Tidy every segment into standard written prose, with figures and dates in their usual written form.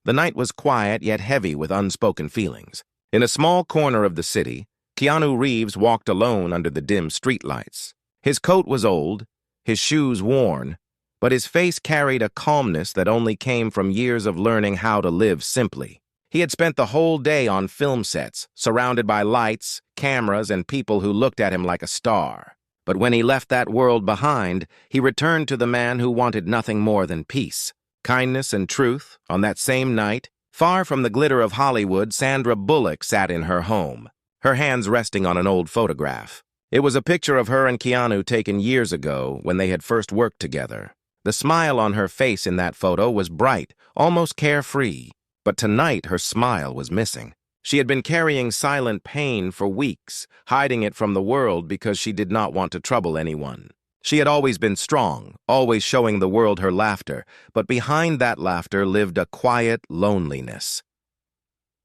The night was quiet yet heavy with unspoken feelings. In a small corner of the city, Keanu Reeves walked alone under the dim streetlights. His coat was old, his shoes worn, but his face carried a calmness that only came from years of learning how to live simply. He had spent the whole day on film sets, surrounded by lights, cameras, and people who looked at him like a star. But when he left that world behind, he returned to the man who wanted nothing more than peace, kindness, and truth. On that same night, far from the glitter of Hollywood, Sandra Bullock sat in her home, her hands resting on an old photograph. It was a picture of her and Keanu taken years ago when they had first worked together. The smile on her face in that photo was bright, almost carefree, but tonight her smile was missing. She had been carrying silent pain for weeks, hiding it from the world because she did not want to trouble anyone. She had always been strong, always showing the world her laughter, but behind that laughter lived a quiet loneliness.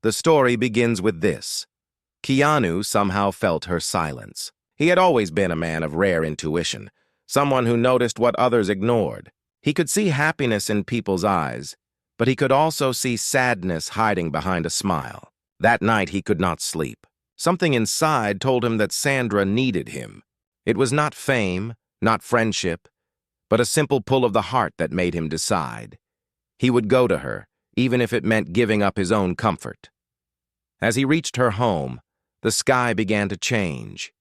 The story begins with this. Keanu somehow felt her silence. He had always been a man of rare intuition, someone who noticed what others ignored. He could see happiness in people's eyes, but he could also see sadness hiding behind a smile. That night he could not sleep. Something inside told him that Sandra needed him. It was not fame, not friendship, but a simple pull of the heart that made him decide. He would go to her, even if it meant giving up his own comfort. As he reached her home, the sky began to change.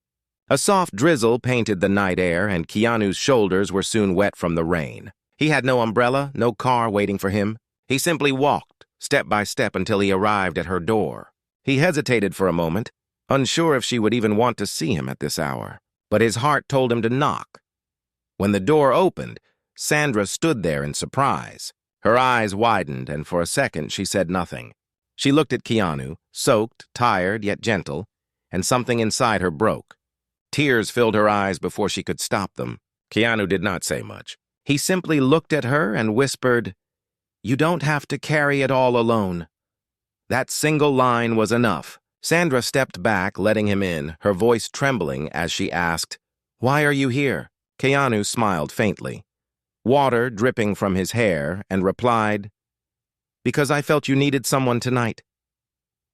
A soft drizzle painted the night air, and Keanu's shoulders were soon wet from the rain. He had no umbrella, no car waiting for him. He simply walked, step by step, until he arrived at her door. He hesitated for a moment, unsure if she would even want to see him at this hour, but his heart told him to knock. When the door opened, Sandra stood there in surprise. Her eyes widened, and for a second she said nothing. She looked at Keanu, soaked, tired, yet gentle, and something inside her broke. Tears filled her eyes before she could stop them. Keanu did not say much. He simply looked at her and whispered, "You don't have to carry it all alone." That single line was enough. Sandra stepped back, letting him in, her voice trembling as she asked, "Why are you here?" Keanu smiled faintly, water dripping from his hair, and replied, "Because I felt you needed someone tonight."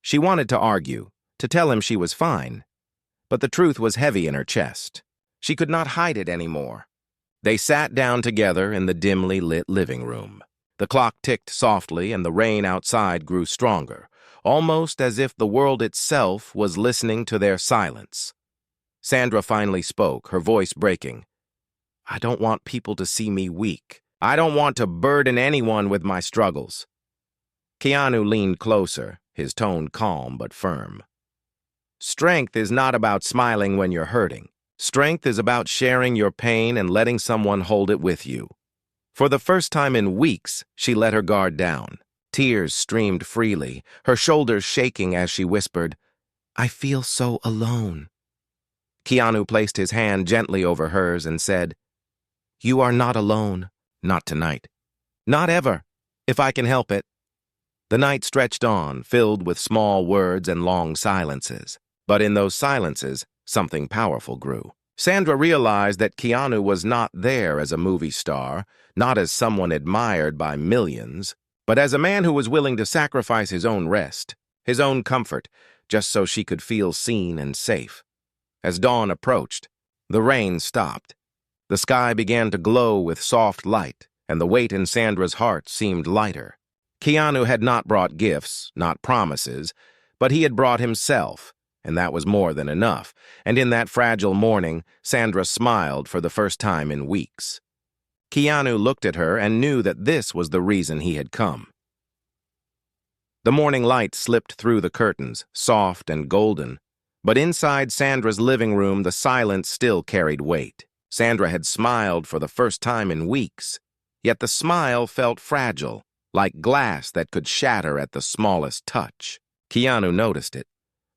She wanted to argue, to tell him she was fine, but the truth was heavy in her chest. She could not hide it anymore. They sat down together in the dimly lit living room. The clock ticked softly, and the rain outside grew stronger, almost as if the world itself was listening to their silence. Sandra finally spoke, her voice breaking. "I don't want people to see me weak. I don't want to burden anyone with my struggles." Keanu leaned closer, his tone calm but firm. "Strength is not about smiling when you're hurting. Strength is about sharing your pain and letting someone hold it with you." For the first time in weeks, she let her guard down. Tears streamed freely, her shoulders shaking as she whispered, "I feel so alone." Keanu placed his hand gently over hers and said, "You are not alone. Not tonight. Not ever, if I can help it." The night stretched on, filled with small words and long silences. But in those silences, something powerful grew. Sandra realized that Keanu was not there as a movie star, not as someone admired by millions, but as a man who was willing to sacrifice his own rest, his own comfort, just so she could feel seen and safe. As dawn approached, the rain stopped. The sky began to glow with soft light, and the weight in Sandra's heart seemed lighter. Keanu had not brought gifts, not promises, but he had brought himself, and that was more than enough. And in that fragile morning, Sandra smiled for the first time in weeks. Keanu looked at her and knew that this was the reason he had come. The morning light slipped through the curtains, soft and golden, but inside Sandra's living room the silence still carried weight. Sandra had smiled for the first time in weeks, yet the smile felt fragile, like glass that could shatter at the smallest touch. Keanu noticed it,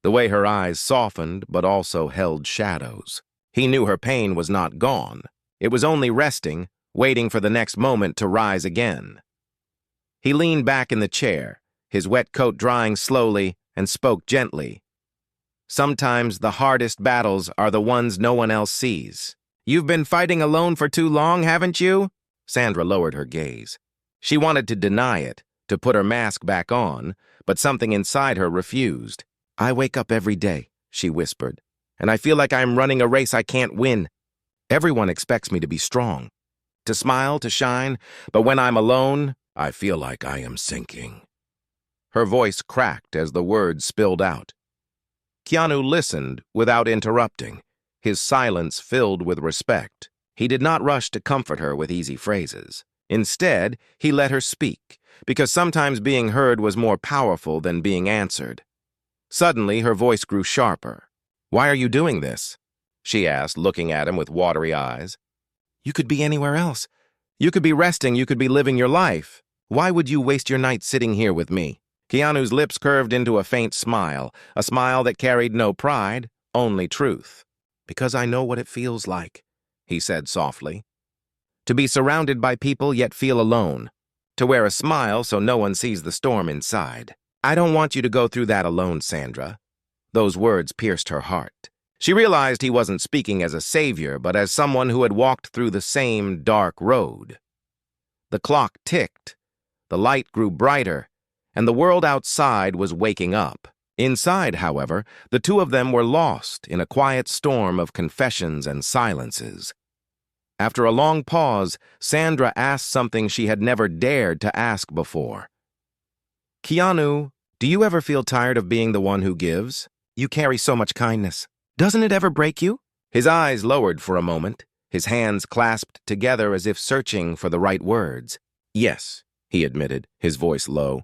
the way her eyes softened but also held shadows. He knew her pain was not gone. It was only resting, waiting for the next moment to rise again. He leaned back in the chair, his wet coat drying slowly, and spoke gently. "Sometimes the hardest battles are the ones no one else sees. You've been fighting alone for too long, haven't you?" Sandra lowered her gaze. She wanted to deny it, to put her mask back on, but something inside her refused. "I wake up every day," she whispered, "and I feel like I'm running a race I can't win. Everyone expects me to be strong, to smile, to shine, but when I'm alone, I feel like I am sinking." Her voice cracked as the words spilled out. Keanu listened without interrupting, his silence filled with respect. He did not rush to comfort her with easy phrases. Instead, he let her speak, because sometimes being heard was more powerful than being answered. Suddenly, her voice grew sharper. "Why are you doing this?" she asked, looking at him with watery eyes. "You could be anywhere else. You could be resting, you could be living your life. Why would you waste your night sitting here with me?" Keanu's lips curved into a faint smile, a smile that carried no pride, only truth. "Because I know what it feels like," he said softly. "To be surrounded by people yet feel alone. To wear a smile so no one sees the storm inside. I don't want you to go through that alone, Sandra." Those words pierced her heart. She realized he wasn't speaking as a savior, but as someone who had walked through the same dark road. The clock ticked, the light grew brighter, and the world outside was waking up. Inside, however, the two of them were lost in a quiet storm of confessions and silences. After a long pause, Sandra asked something she had never dared to ask before. "Keanu, do you ever feel tired of being the one who gives? You carry so much kindness. Doesn't it ever break you?" His eyes lowered for a moment, his hands clasped together as if searching for the right words. "Yes," he admitted, his voice low.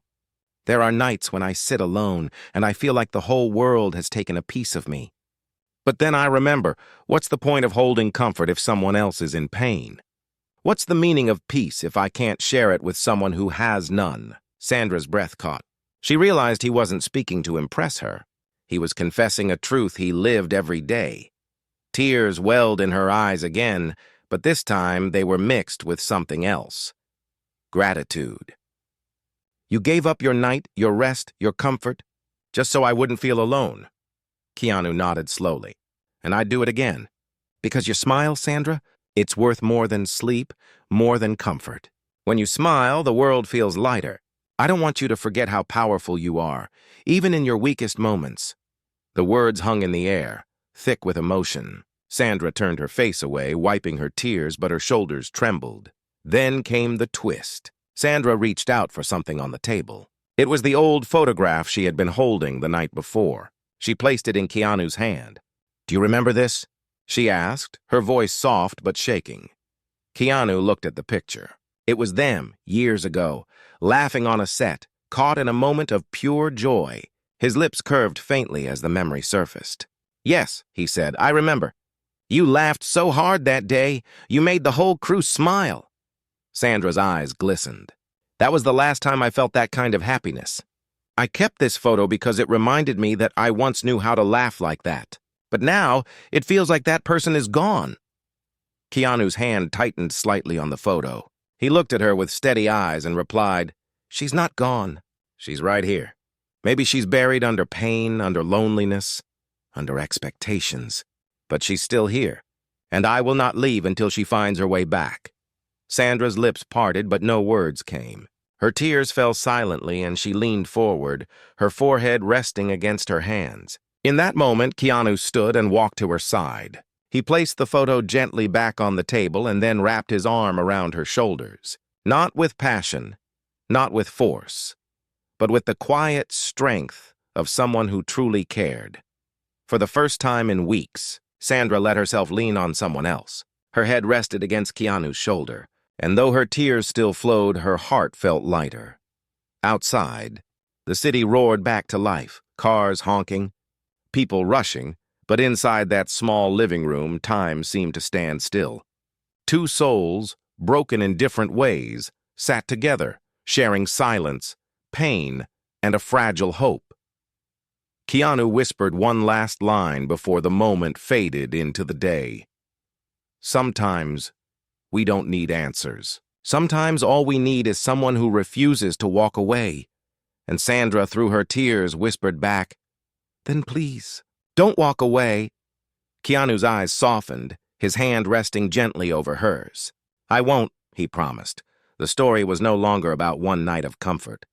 "There are nights when I sit alone and I feel like the whole world has taken a piece of me. But then I remember, what's the point of holding comfort if someone else is in pain? What's the meaning of peace if I can't share it with someone who has none?" Sandra's breath caught. She realized he wasn't speaking to impress her. He was confessing a truth he lived every day. Tears welled in her eyes again, but this time they were mixed with something else. Gratitude. "You gave up your night, your rest, your comfort, just so I wouldn't feel alone." Keanu nodded slowly. "And I'd do it again. Because your smile, Sandra, it's worth more than sleep, more than comfort. When you smile, the world feels lighter. I don't want you to forget how powerful you are, even in your weakest moments." The words hung in the air, thick with emotion. Sandra turned her face away, wiping her tears, but her shoulders trembled. Then came the twist. Sandra reached out for something on the table. It was the old photograph she had been holding the night before. She placed it in Keanu's hand. "Do you remember this?" she asked, her voice soft but shaking. Keanu looked at the picture. It was them, years ago, laughing on a set, caught in a moment of pure joy. His lips curved faintly as the memory surfaced. "Yes," he said, "I remember. You laughed so hard that day, you made the whole crew smile." Sandra's eyes glistened. "That was the last time I felt that kind of happiness. I kept this photo because it reminded me that I once knew how to laugh like that. But now, it feels like that person is gone." Keanu's hand tightened slightly on the photo. He looked at her with steady eyes and replied, "She's not gone. She's right here. Maybe she's buried under pain, under loneliness, under expectations. But she's still here, and I will not leave until she finds her way back." Sandra's lips parted, but no words came. Her tears fell silently, and she leaned forward, her forehead resting against her hands. In that moment, Keanu stood and walked to her side. He placed the photo gently back on the table and then wrapped his arm around her shoulders. Not with passion, not with force, but with the quiet strength of someone who truly cared. For the first time in weeks, Sandra let herself lean on someone else. Her head rested against Keanu's shoulder, and though her tears still flowed, her heart felt lighter. Outside, the city roared back to life, cars honking, people rushing, but inside that small living room, time seemed to stand still. Two souls, broken in different ways, sat together, sharing silence, pain, and a fragile hope. Keanu whispered one last line before the moment faded into the day. "Sometimes we don't need answers. Sometimes all we need is someone who refuses to walk away." And Sandra, through her tears, whispered back, "Then please, don't walk away." Keanu's eyes softened, his hand resting gently over hers. "I won't," he promised. The story was no longer about one night of comfort.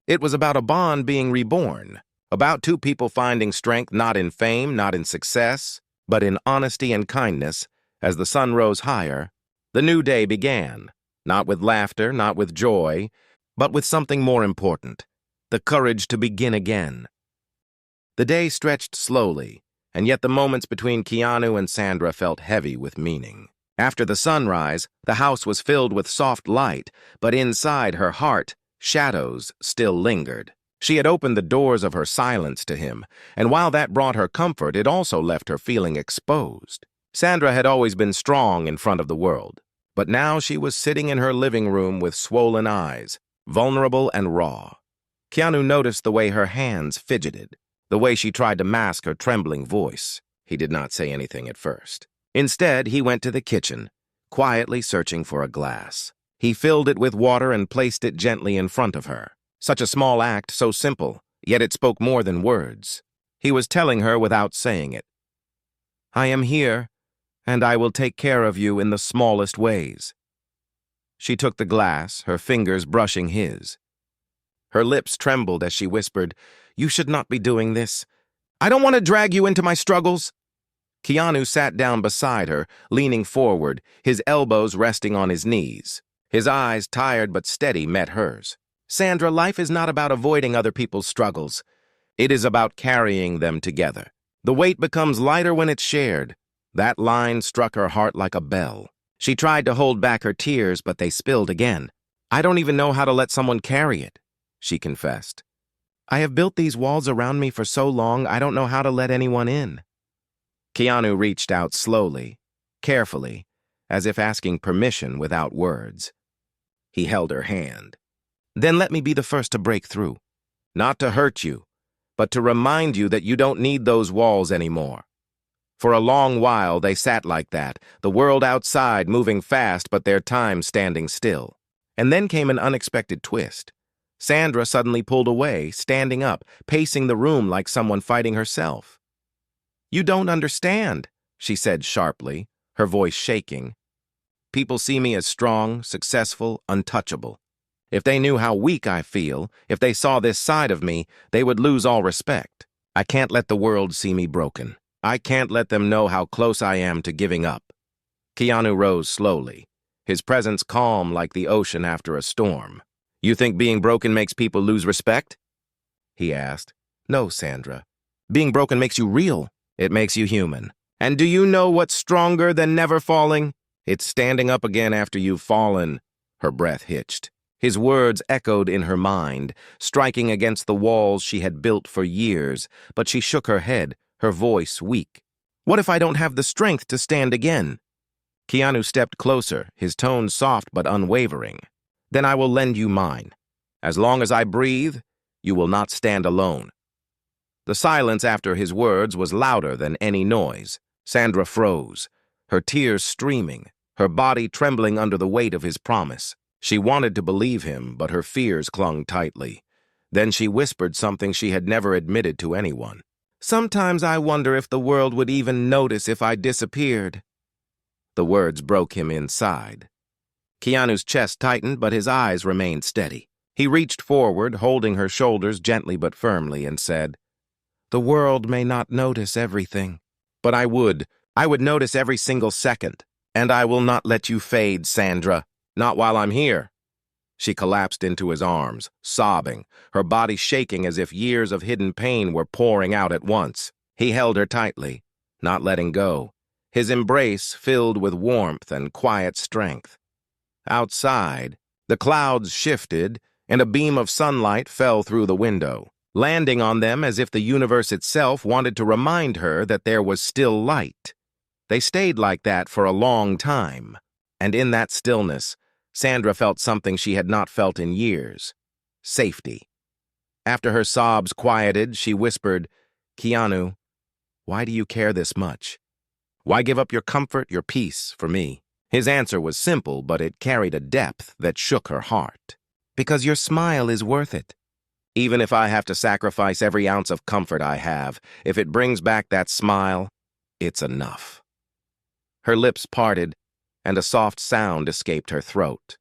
It was about a bond being reborn, about two people finding strength not in fame, not in success, but in honesty and kindness. As the sun rose higher, the new day began, not with laughter, not with joy, but with something more important, the courage to begin again. The day stretched slowly, and yet the moments between Keanu and Sandra felt heavy with meaning. After the sunrise, the house was filled with soft light, but inside her heart, shadows still lingered. She had opened the doors of her silence to him, and while that brought her comfort, it also left her feeling exposed. Sandra had always been strong in front of the world, but now she was sitting in her living room with swollen eyes, vulnerable and raw. Keanu noticed the way her hands fidgeted, the way she tried to mask her trembling voice. He did not say anything at first. Instead, he went to the kitchen, quietly searching for a glass. He filled it with water and placed it gently in front of her. Such a small act, so simple, yet it spoke more than words. He was telling her without saying it. "I am here, and I will take care of you in the smallest ways." She took the glass, her fingers brushing his. Her lips trembled as she whispered, "You should not be doing this. I don't want to drag you into my struggles." Keanu sat down beside her, leaning forward, his elbows resting on his knees. His eyes, tired but steady, met hers. "Sandra, life is not about avoiding other people's struggles. It is about carrying them together. The weight becomes lighter when it's shared." That line struck her heart like a bell. She tried to hold back her tears, but they spilled again. "I don't even know how to let someone carry it," she confessed. "I have built these walls around me for so long, I don't know how to let anyone in." Keanu reached out slowly, carefully, as if asking permission without words. He held her hand. "Then let me be the first to break through. Not to hurt you, but to remind you that you don't need those walls anymore." For a long while they sat like that, the world outside moving fast but their time standing still. And then came an unexpected twist. Sandra suddenly pulled away, standing up, pacing the room like someone fighting herself. "You don't understand," she said sharply, her voice shaking. "People see me as strong, successful, untouchable. If they knew how weak I feel, if they saw this side of me, they would lose all respect. I can't let the world see me broken. I can't let them know how close I am to giving up." Keanu rose slowly, his presence calm like the ocean after a storm. "You think being broken makes people lose respect?" he asked. "No, Sandra. Being broken makes you real. It makes you human. And do you know what's stronger than never falling? It's standing up again after you've fallen." Her breath hitched. His words echoed in her mind, striking against the walls she had built for years, but she shook her head, her voice weak. "What if I don't have the strength to stand again?" Keanu stepped closer, his tone soft but unwavering. "Then I will lend you mine. As long as I breathe, you will not stand alone." The silence after his words was louder than any noise. Sandra froze, her tears streaming, her body trembling under the weight of his promise. She wanted to believe him, but her fears clung tightly. Then she whispered something she had never admitted to anyone. "Sometimes I wonder if the world would even notice if I disappeared." The words broke him inside. Keanu's chest tightened, but his eyes remained steady. He reached forward, holding her shoulders gently but firmly, and said, "The world may not notice everything, but I would. I would notice every single second. And I will not let you fade, Sandra. Not while I'm here." She collapsed into his arms, sobbing, her body shaking as if years of hidden pain were pouring out at once. He held her tightly, not letting go, his embrace filled with warmth and quiet strength. Outside, the clouds shifted, and a beam of sunlight fell through the window, landing on them as if the universe itself wanted to remind her that there was still light. They stayed like that for a long time, and in that stillness, Sandra felt something she had not felt in years: safety. After her sobs quieted, she whispered, "Keanu, why do you care this much? Why give up your comfort, your peace, for me?" His answer was simple, but it carried a depth that shook her heart. "Because your smile is worth it. Even if I have to sacrifice every ounce of comfort I have, if it brings back that smile, it's enough." Her lips parted, and a soft sound escaped her throat.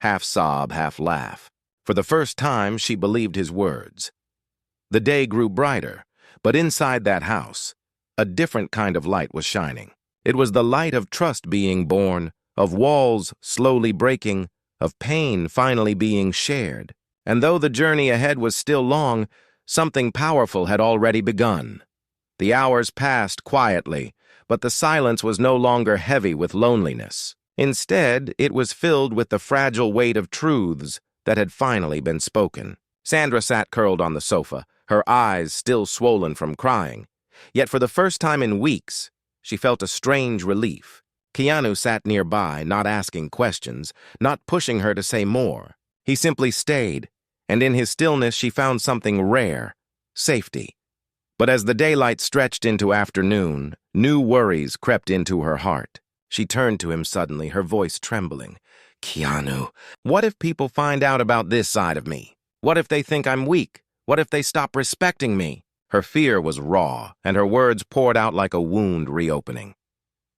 Half sob, half laugh. For the first time, she believed his words. The day grew brighter, but inside that house, a different kind of light was shining. It was the light of trust being born, of walls slowly breaking, of pain finally being shared. And though the journey ahead was still long, something powerful had already begun. The hours passed quietly, but the silence was no longer heavy with loneliness. Instead, it was filled with the fragile weight of truths that had finally been spoken. Sandra sat curled on the sofa, her eyes still swollen from crying. Yet for the first time in weeks, she felt a strange relief. Keanu sat nearby, not asking questions, not pushing her to say more. He simply stayed, and in his stillness she found something rare: safety. But as the daylight stretched into afternoon, new worries crept into her heart. She turned to him suddenly, her voice trembling. "Keanu, what if people find out about this side of me? What if they think I'm weak? What if they stop respecting me?" Her fear was raw, and her words poured out like a wound reopening.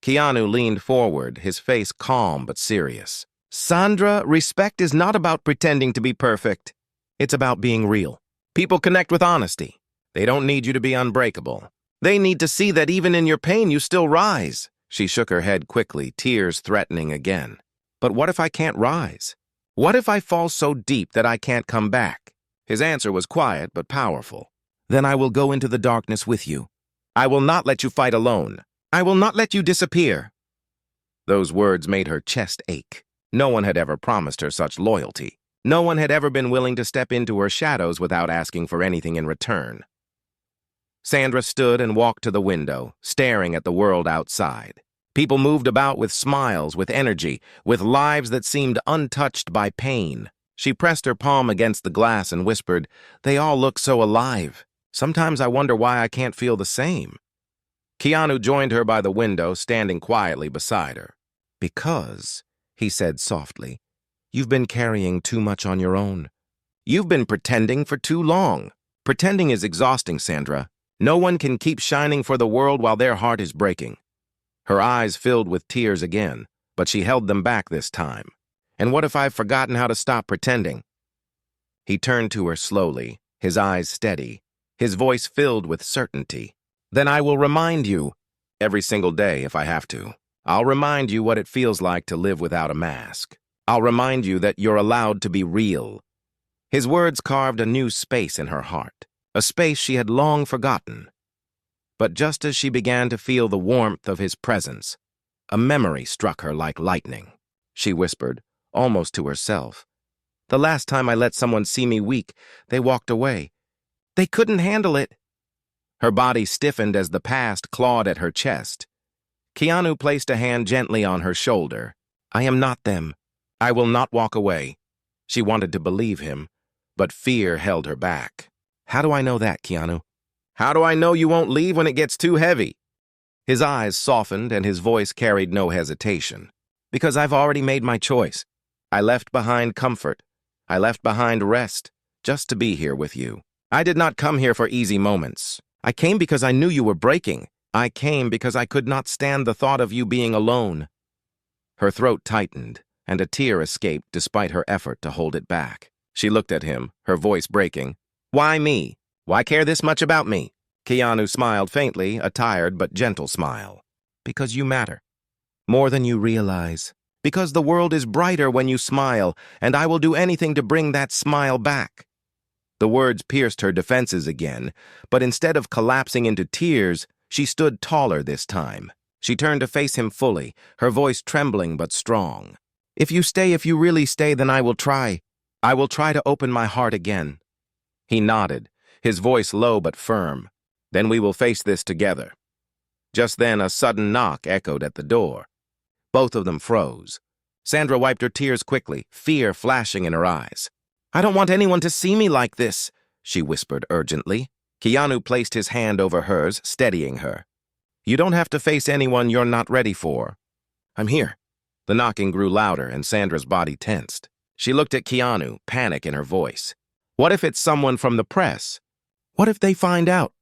Keanu leaned forward, his face calm but serious. "Sandra, respect is not about pretending to be perfect. It's about being real. People connect with honesty. They don't need you to be unbreakable. They need to see that even in your pain you still rise." She shook her head quickly, tears threatening again. "But what if I can't rise? What if I fall so deep that I can't come back?" His answer was quiet but powerful. "Then I will go into the darkness with you. I will not let you fight alone. I will not let you disappear." Those words made her chest ache. No one had ever promised her such loyalty. No one had ever been willing to step into her shadows without asking for anything in return. Sandra stood and walked to the window, staring at the world outside. People moved about with smiles, with energy, with lives that seemed untouched by pain. She pressed her palm against the glass and whispered, "They all look so alive. Sometimes I wonder why I can't feel the same." Keanu joined her by the window, standing quietly beside her. "Because," he said softly, "you've been carrying too much on your own. You've been pretending for too long. Pretending is exhausting, Sandra. No one can keep shining for the world while their heart is breaking." Her eyes filled with tears again, but she held them back this time. "And what if I've forgotten how to stop pretending?" He turned to her slowly, his eyes steady, his voice filled with certainty. "Then I will remind you, every single day if I have to. I'll remind you what it feels like to live without a mask. I'll remind you that you're allowed to be real." His words carved a new space in her heart, a space she had long forgotten. But just as she began to feel the warmth of his presence, a memory struck her like lightning. She whispered, almost to herself, "The last time I let someone see me weak, they walked away. They couldn't handle it." Her body stiffened as the past clawed at her chest. Keanu placed a hand gently on her shoulder. "I am not them. I will not walk away." She wanted to believe him, but fear held her back. "How do I know that, Keanu? How do I know you won't leave when it gets too heavy?" His eyes softened and his voice carried no hesitation. "Because I've already made my choice. I left behind comfort. I left behind rest, just to be here with you. I did not come here for easy moments. I came because I knew you were breaking. I came because I could not stand the thought of you being alone." Her throat tightened, and a tear escaped despite her effort to hold it back. She looked at him, her voice breaking. "Why me? Why care this much about me?" Keanu smiled faintly, a tired but gentle smile. "Because you matter. More than you realize. Because the world is brighter when you smile, and I will do anything to bring that smile back." The words pierced her defenses again, but instead of collapsing into tears, she stood taller this time. She turned to face him fully, her voice trembling but strong. "If you really stay, then I will try. I will try to open my heart again." He nodded, his voice low but firm. "Then we will face this together." Just then, a sudden knock echoed at the door. Both of them froze. Sandra wiped her tears quickly, fear flashing in her eyes. "I don't want anyone to see me like this," she whispered urgently. Keanu placed his hand over hers, steadying her. "You don't have to face anyone you're not ready for. I'm here." The knocking grew louder, and Sandra's body tensed. She looked at Keanu, panic in her voice. "What if it's someone from the press? What if they find out?"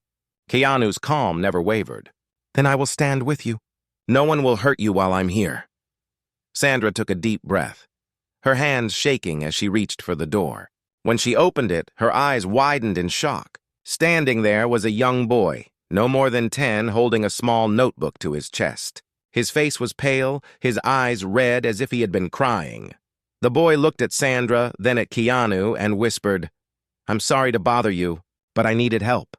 Keanu's calm never wavered. "Then I will stand with you. No one will hurt you while I'm here." Sandra took a deep breath, her hands shaking as she reached for the door. When she opened it, her eyes widened in shock. Standing there was a young boy, no more than 10, holding a small notebook to his chest. His face was pale, his eyes red as if he had been crying. The boy looked at Sandra, then at Keanu, and whispered, "I'm sorry to bother you, but I needed help."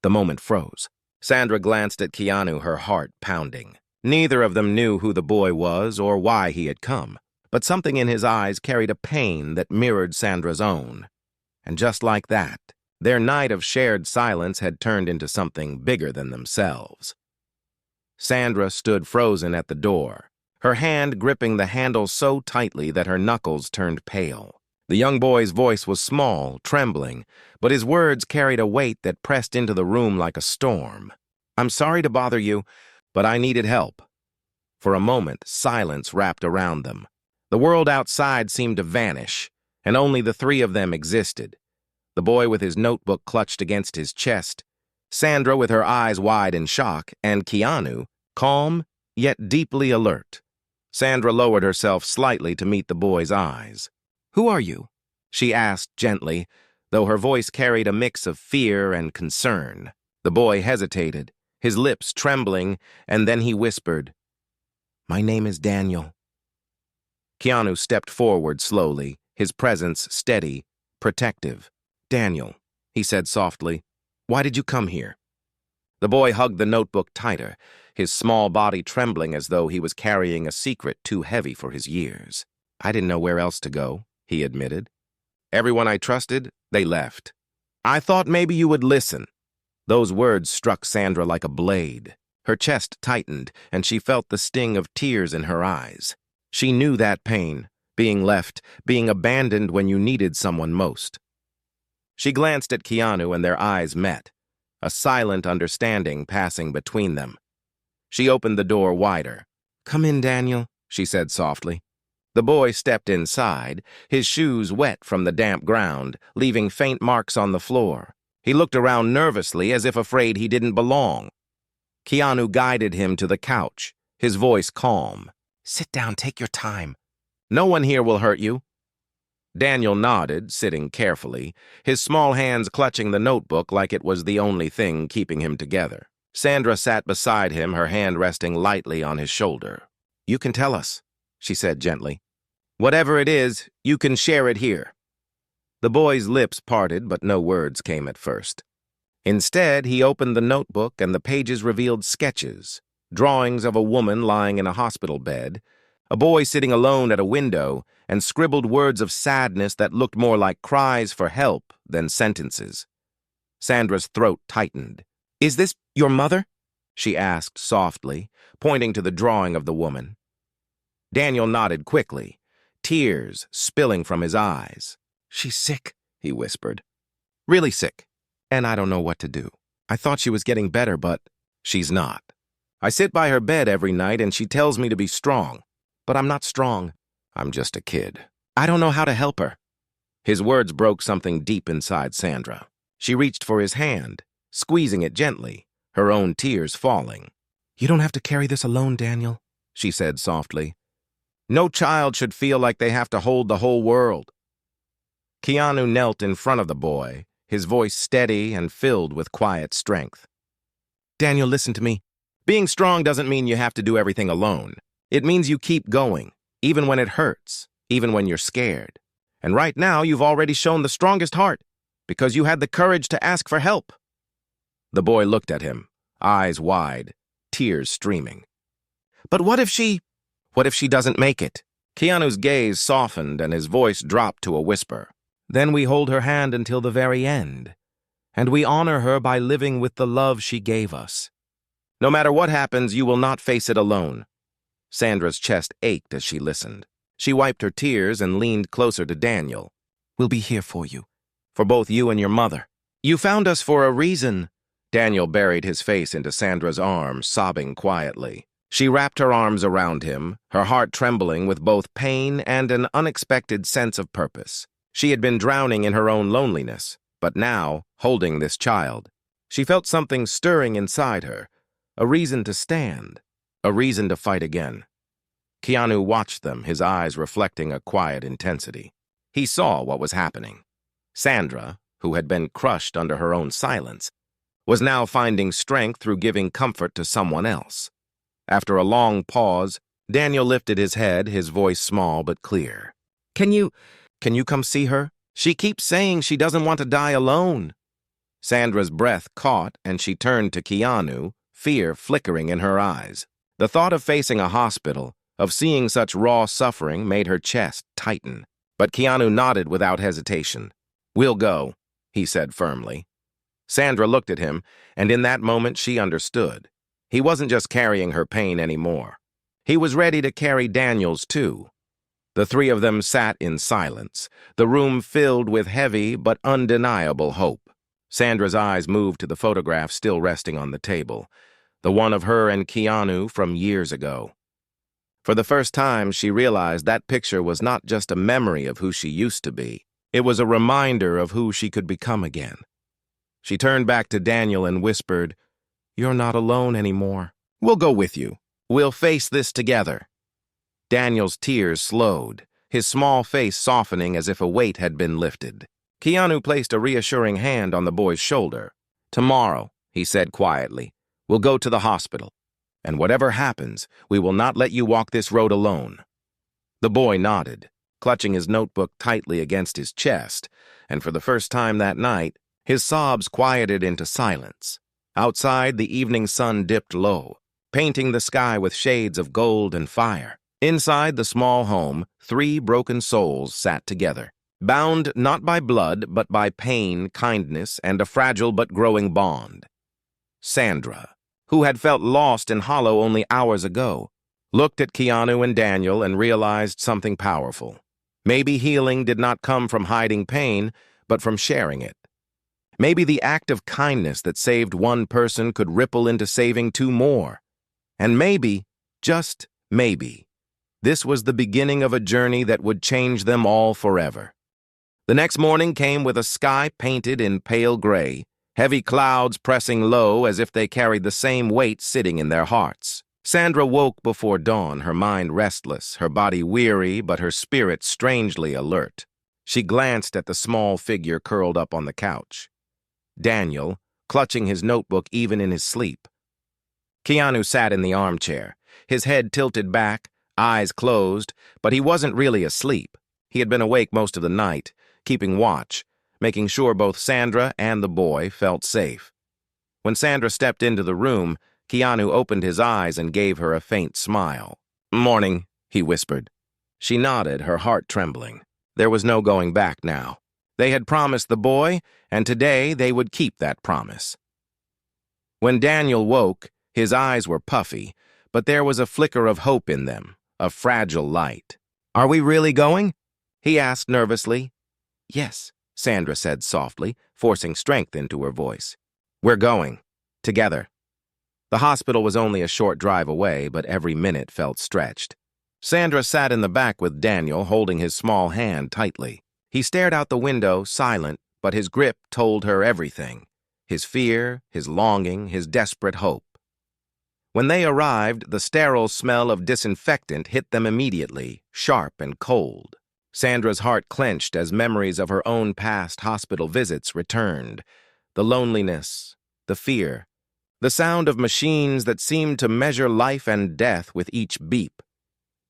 The moment froze. Sandra glanced at Keanu, her heart pounding. Neither of them knew who the boy was or why he had come, but something in his eyes carried a pain that mirrored Sandra's own. And just like that, their night of shared silence had turned into something bigger than themselves. Sandra stood frozen at the door, her hand gripping the handle so tightly that her knuckles turned pale. The young boy's voice was small, trembling, but his words carried a weight that pressed into the room like a storm. "I'm sorry to bother you, but I needed help." For a moment, silence wrapped around them. The world outside seemed to vanish, and only the three of them existed. The boy with his notebook clutched against his chest, Sandra with her eyes wide in shock, and Keanu, calm yet deeply alert. Sandra lowered herself slightly to meet the boy's eyes. "Who are you?" she asked gently, though her voice carried a mix of fear and concern. The boy hesitated, his lips trembling, and then he whispered, "My name is Daniel." Keanu stepped forward slowly, his presence steady, protective. "Daniel," he said softly, "why did you come here?" The boy hugged the notebook tighter, his small body trembling as though he was carrying a secret too heavy for his years. "I didn't know where else to go," he admitted. "Everyone I trusted, they left. I thought maybe you would listen." Those words struck Sandra like a blade. Her chest tightened, and she felt the sting of tears in her eyes. She knew that pain, being left, being abandoned when you needed someone most. She glanced at Keanu and their eyes met, a silent understanding passing between them. She opened the door wider. "Come in, Daniel," she said softly. The boy stepped inside, his shoes wet from the damp ground, leaving faint marks on the floor. He looked around nervously as if afraid he didn't belong. Keanu guided him to the couch, his voice calm. "Sit down, take your time. No one here will hurt you." Daniel nodded, sitting carefully, his small hands clutching the notebook like it was the only thing keeping him together. Sandra sat beside him, her hand resting lightly on his shoulder. "You can tell us," she said gently. "Whatever it is, you can share it here." The boy's lips parted, but no words came at first. Instead, he opened the notebook and the pages revealed sketches, drawings of a woman lying in a hospital bed, a boy sitting alone at a window, and scribbled words of sadness that looked more like cries for help than sentences. Sandra's throat tightened. "Is this your mother?" she asked softly, pointing to the drawing of the woman. Daniel nodded quickly, tears spilling from his eyes. "She's sick," he whispered. "Really sick, and I don't know what to do. I thought she was getting better, but she's not. I sit by her bed every night and she tells me to be strong, but I'm not strong. I'm just a kid. I don't know how to help her." His words broke something deep inside Sandra. She reached for his hand, squeezing it gently, her own tears falling. "You don't have to carry this alone, Daniel," she said softly. "No child should feel like they have to hold the whole world." Keanu knelt in front of the boy, his voice steady and filled with quiet strength. "Daniel, listen to me. Being strong doesn't mean you have to do everything alone. It means you keep going, even when it hurts, even when you're scared. And right now, you've already shown the strongest heart, because you had the courage to ask for help." The boy looked at him, eyes wide, tears streaming. "But what if she doesn't make it?" Keanu's gaze softened and his voice dropped to a whisper. "Then we hold her hand until the very end, and we honor her by living with the love she gave us. No matter what happens, you will not face it alone." Sandra's chest ached as she listened. She wiped her tears and leaned closer to Daniel. "We'll be here for you, for both you and your mother. You found us for a reason." Daniel buried his face into Sandra's arms, sobbing quietly. She wrapped her arms around him, her heart trembling with both pain and an unexpected sense of purpose. She had been drowning in her own loneliness, but now, holding this child, she felt something stirring inside her, a reason to stand, a reason to fight again. Keanu watched them, his eyes reflecting a quiet intensity. He saw what was happening. Sandra, who had been crushed under her own silence, was now finding strength through giving comfort to someone else. After a long pause, Daniel lifted his head, his voice small but clear. Can you come see her? She keeps saying she doesn't want to die alone." Sandra's breath caught, and she turned to Keanu, fear flickering in her eyes. The thought of facing a hospital, of seeing such raw suffering, made her chest tighten. But Keanu nodded without hesitation. "We'll go," he said firmly. Sandra looked at him, and in that moment she understood. He wasn't just carrying her pain anymore. He was ready to carry Daniel's too. The three of them sat in silence, the room filled with heavy but undeniable hope. Sandra's eyes moved to the photograph still resting on the table, the one of her and Keanu from years ago. For the first time, she realized that picture was not just a memory of who she used to be. It was a reminder of who she could become again. She turned back to Daniel and whispered, "You're not alone anymore. We'll go with you. We'll face this together." Daniel's tears slowed, his small face softening as if a weight had been lifted. Keanu placed a reassuring hand on the boy's shoulder. "Tomorrow," he said quietly, "we'll go to the hospital. And whatever happens, we will not let you walk this road alone." The boy nodded, clutching his notebook tightly against his chest, and for the first time that night, his sobs quieted into silence. Outside, the evening sun dipped low, painting the sky with shades of gold and fire. Inside the small home, three broken souls sat together, bound not by blood, but by pain, kindness, and a fragile but growing bond. Sandra, who had felt lost and hollow only hours ago, looked at Keanu and Daniel and realized something powerful. Maybe healing did not come from hiding pain, but from sharing it. Maybe the act of kindness that saved one person could ripple into saving two more. And maybe, just maybe, this was the beginning of a journey that would change them all forever. The next morning came with a sky painted in pale gray, heavy clouds pressing low as if they carried the same weight sitting in their hearts. Sandra woke before dawn, her mind restless, her body weary, but her spirit strangely alert. She glanced at the small figure curled up on the couch. Daniel, clutching his notebook even in his sleep. Keanu sat in the armchair, his head tilted back, eyes closed, but he wasn't really asleep. He had been awake most of the night, keeping watch, making sure both Sandra and the boy felt safe. When Sandra stepped into the room, Keanu opened his eyes and gave her a faint smile. "Morning," he whispered. She nodded, her heart trembling. There was no going back now. They had promised the boy, and today they would keep that promise. When Daniel woke, his eyes were puffy, but there was a flicker of hope in them, a fragile light. "Are we really going?" he asked nervously. "Yes," Sandra said softly, forcing strength into her voice. "We're going. Together." The hospital was only a short drive away, but every minute felt stretched. Sandra sat in the back with Daniel, holding his small hand tightly. He stared out the window, silent, but his grip told her everything. His fear, his longing, his desperate hope. When they arrived, the sterile smell of disinfectant hit them immediately, sharp and cold. Sandra's heart clenched as memories of her own past hospital visits returned. The loneliness, the fear, the sound of machines that seemed to measure life and death with each beep.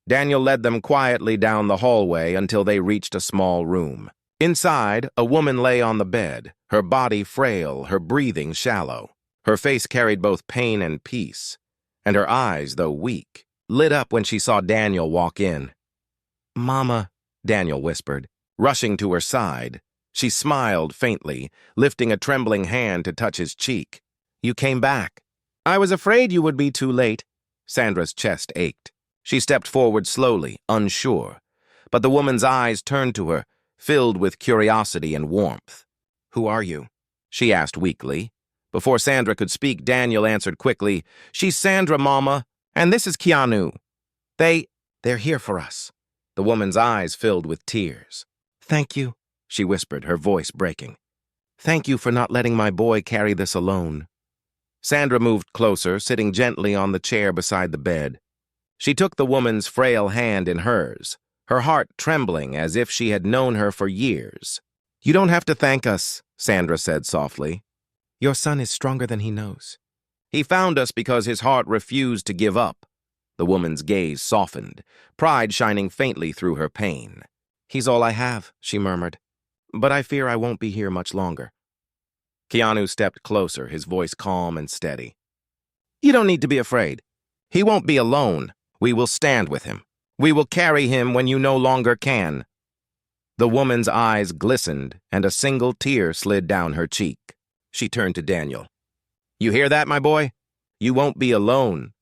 Daniel led them quietly down the hallway until they reached a small room. Inside, a woman lay on the bed, her body frail, her breathing shallow. Her face carried both pain and peace, and her eyes, though weak, lit up when she saw Daniel walk in. "Mama," Daniel whispered, rushing to her side. She smiled faintly, lifting a trembling hand to touch his cheek. "You came back." "I was afraid you would be too late." Sandra's chest ached. She stepped forward slowly, unsure, but the woman's eyes turned to her, filled with curiosity and warmth. "Who are you?" she asked weakly. Before Sandra could speak, Daniel answered quickly, "She's Sandra, Mama, and this is Keanu. They're here for us." The woman's eyes filled with tears. "Thank you," she whispered, her voice breaking. "Thank you for not letting my boy carry this alone." Sandra moved closer, sitting gently on the chair beside the bed. She took the woman's frail hand in hers, her heart trembling as if she had known her for years. You don't have to thank us, Sandra said softly. Your son is stronger than he knows. He found us because his heart refused to give up. The woman's gaze softened, pride shining faintly through her pain. He's all I have, she murmured. But I fear I won't be here much longer. Keanu stepped closer, his voice calm and steady. You don't need to be afraid. He won't be alone. We will stand with him. We will carry him when you no longer can. The woman's eyes glistened, and a single tear slid down her cheek. She turned to Daniel. You hear that, my boy? You won't be alone.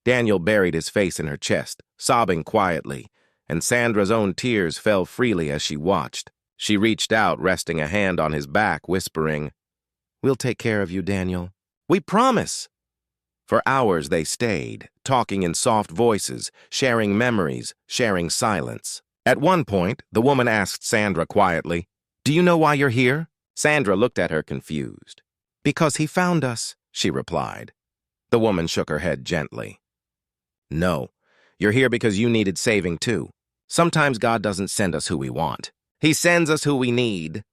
Daniel buried his face in her chest, sobbing quietly, and Sandra's own tears fell freely as she watched. She reached out, resting a hand on his back, whispering, We'll take care of you, Daniel. We promise. For hours they stayed, talking in soft voices, sharing memories, sharing silence. At one point, the woman asked Sandra quietly, Do you know why you're here? Sandra looked at her confused. Because he found us, she replied. The woman shook her head gently. No, you're here because you needed saving too. Sometimes God doesn't send us who we want. He sends us who we need.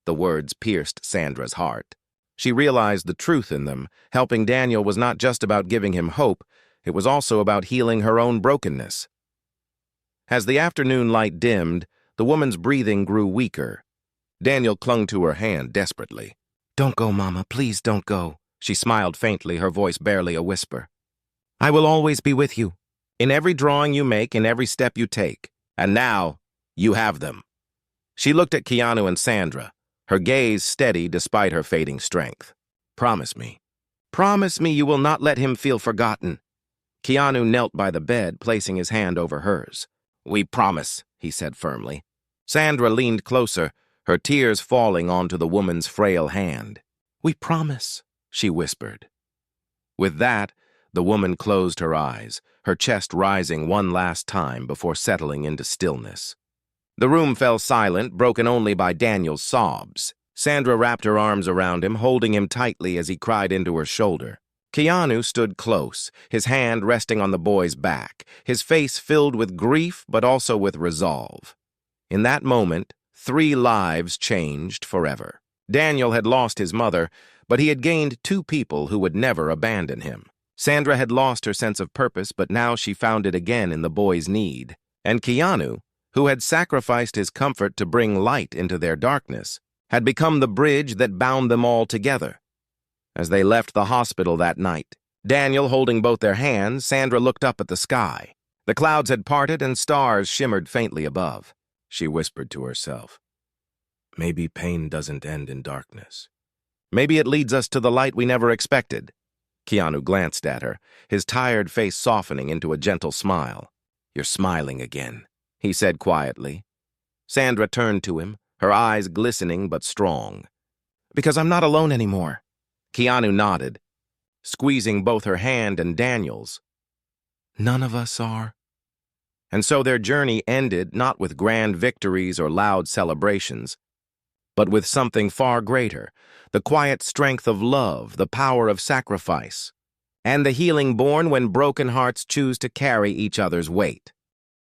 The words pierced Sandra's heart. She realized the truth in them. Helping Daniel was not just about giving him hope, it was also about healing her own brokenness. As the afternoon light dimmed, the woman's breathing grew weaker. Daniel clung to her hand desperately. Don't go, Mama, please don't go. She smiled faintly, her voice barely a whisper. I will always be with you, in every drawing you make, in every step you take. And now, you have them. She looked at Keanu and Sandra, her gaze steady despite her fading strength. Promise me you will not let him feel forgotten. Keanu knelt by the bed, placing his hand over hers. We promise, he said firmly. Sandra leaned closer, her tears falling onto the woman's frail hand. We promise, she whispered. With that, the woman closed her eyes, her chest rising one last time before settling into stillness. The room fell silent, broken only by Daniel's sobs. Sandra wrapped her arms around him, holding him tightly as he cried into her shoulder. Keanu stood close, his hand resting on the boy's back, his face filled with grief but also with resolve. In that moment, 3 lives changed forever. Daniel had lost his mother, but he had gained 2 people who would never abandon him. Sandra had lost her sense of purpose, but now she found it again in the boy's need. And Keanu, who had sacrificed his comfort to bring light into their darkness, had become the bridge that bound them all together. As they left the hospital that night, Daniel holding both their hands, Sandra looked up at the sky. The clouds had parted and stars shimmered faintly above. She whispered to herself, Maybe pain doesn't end in darkness. Maybe it leads us to the light we never expected. Keanu glanced at her, his tired face softening into a gentle smile. You're smiling again, he said quietly. Sandra turned to him, her eyes glistening but strong. Because I'm not alone anymore. Keanu nodded, squeezing both her hand and Daniel's. None of us are. And so their journey ended not with grand victories or loud celebrations, but with something far greater, the quiet strength of love, the power of sacrifice, and the healing born when broken hearts choose to carry each other's weight.